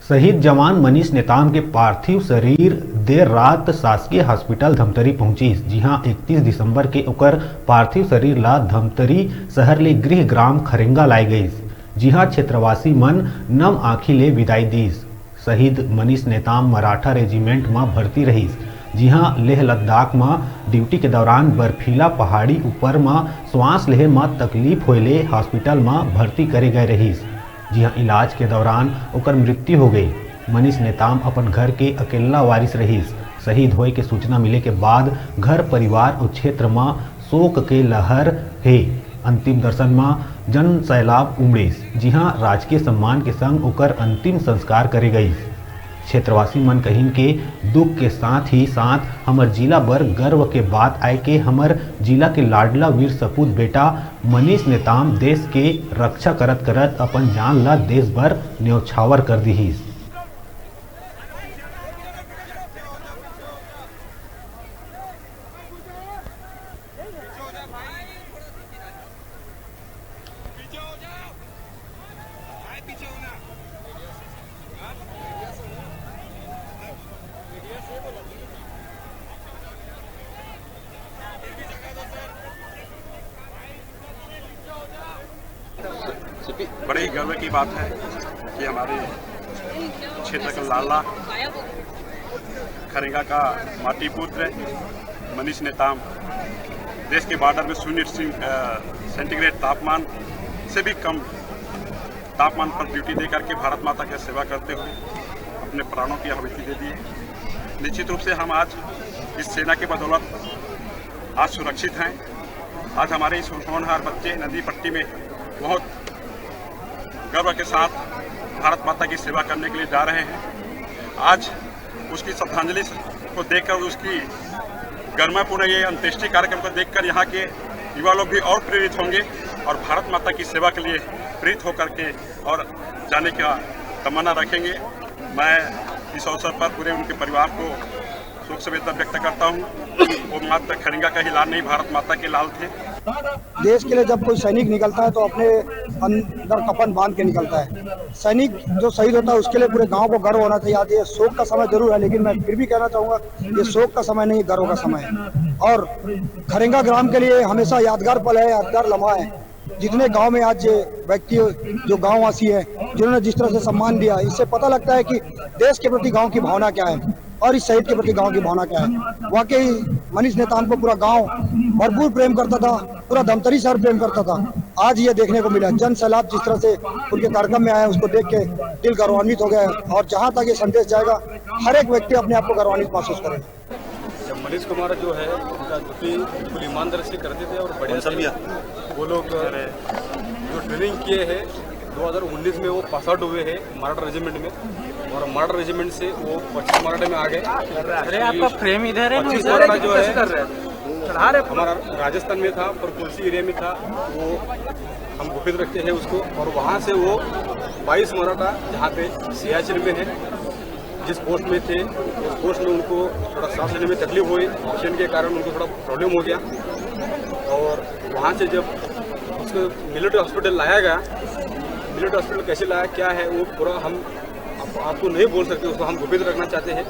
शहीद जवान मनीष नेताम के पार्थिव शरीर देर रात शासकीय हॉस्पिटल धमतरी पहुंची। जी हां, 31 दिसंबर के ओकर पार्थिव शरीर ला धमतरी शहर ले गृह ग्राम खरेंगा लाई गई। जी हां, क्षेत्रवासी मन नम आँखी ले विदाई दीस। शहीद मनीष नेताम मराठा रेजिमेंट में भर्ती रहीस। जी हाँ, लेह लद्दाख में ड्यूटी के दौरान बर्फीला पहाड़ी ऊपर में श्वास लेहे में तकलीफ होले हॉस्पिटल में भर्ती करे गए रहीस। जी हाँ, इलाज के दौरान ओकर मृत्यु हो गई। मनीष नेताम अपन घर के अकेला वारिस रहीस। शहीद होए के सूचना मिले के बाद घर परिवार और क्षेत्र में शोक के लहर है। अंतिम दर्शन में जन सैलाब उमड़ेस। जी हाँ, राजकीय सम्मान के संग ओकर अंतिम संस्कार करे गई। क्षेत्रवासी मन कहिन के दुख के साथ ही साथ हमर जिला बर गर्व के बात आए के हमर जिला के लाडला वीर सपूत बेटा मनीष नेताम देश के रक्षा करत करत अपन जान ला देश भर न्यौछावर कर दीहिस। बड़े ही गर्व की बात है कि हमारे क्षेत्र का लाडला खरेंगा का माटी पुत्र मनीष नेताम देश के बॉर्डर में 0 सेंटीग्रेड तापमान से भी कम तापमान पर ड्यूटी दे करके भारत माता की सेवा करते हुए अपने प्राणों की आहुति दे दी। निश्चित रूप से हम आज इस सेना के बदौलत आज सुरक्षित हैं। आज हमारे इस होनहार बच्चे नदी पट्टी में बहुत गर्व के साथ भारत माता की सेवा करने के लिए जा रहे हैं। आज उसकी श्रद्धांजलि को देखकर, उसकी गरिमापूर्ण ये अंत्येष्टि कार्यक्रम को देखकर यहाँ के युवा लोग भी और प्रेरित होंगे और भारत माता की सेवा के लिए प्रेरित होकर के और जाने का तमन्ना रखेंगे। मैं इस अवसर पर पूरे उनके परिवार को शोक संवेदना व्यक्त करता हूँ। वो मात्र खरेंगा का ही लाल नहीं, भारत माता के लाल थे। देश के लिए जब कोई सैनिक निकलता है तो अपने अंदर कफन बांध के निकलता है। सैनिक जो शहीद होता है उसके लिए पूरे गांव को गर्व होना चाहिए। आज ये शोक का समय जरूर है, लेकिन मैं फिर भी कहना चाहूँगा ये शोक का समय नहीं, गर्व का समय है। और खरेंगा ग्राम के लिए हमेशा यादगार पल है, यादगार लम्हा है। जितने गांव में आज व्यक्ति जो गांववासी है जिन्होंने जिस तरह से सम्मान दिया, इससे पता लगता है कि देश के प्रति गांव की भावना क्या है और इस शहीद के प्रति गांव की भावना क्या है। वाकई मनीष नेताम को पूरा गांव भरपूर प्रेम करता था, पूरा धमतरी शहर प्रेम करता था। आज ये देखने को मिला, जन सैलाब जिस तरह से उनके कार्यक्रम में आया उसको देख के दिल गौरवान्वित हो गया। और जहाँ तक ये संदेश जाएगा, हर एक व्यक्ति अपने आप को गौरवान्वित महसूस करेगा। जब मनीष कुमार जो है उनका ड्यूटी बिल्कुल ईमानदारी से करते थे और बढ़िया से वो लोग जो ट्रेनिंग किए हैं 2019 में वो पास आउट हुए हैं मराठा रेजिमेंट में, और मराठा रेजिमेंट से वो पश्चिम मराठा में आ गए। अरे आपका फ्रेम इधर है, पश्चिम मराठा जो है हमारा राजस्थान में था पर कुर्सी एरिया में था, वो हम गुपित रखते हैं उसको। और वहाँ से वो 22 मराठा जहाँ पे सियाचिन में है, जिस पोस्ट में थे उस पोस्ट में उनको थोड़ा सांस लेने में तकलीफ हुई, ऑक्सीजन के कारण उनको थोड़ा प्रॉब्लम हो गया। और वहाँ से जब उसको मिलिट्री हॉस्पिटल लाया गया, मिलिट्री हॉस्पिटल कैसे लाया क्या है वो पूरा हम आपको नहीं बोल सकते, उसको हम गुपित रखना चाहते हैं।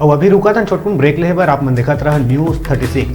अब अभी रुका था छोटकुन ब्रेक ले बार आप मन देखत रहा न्यूज़ 36।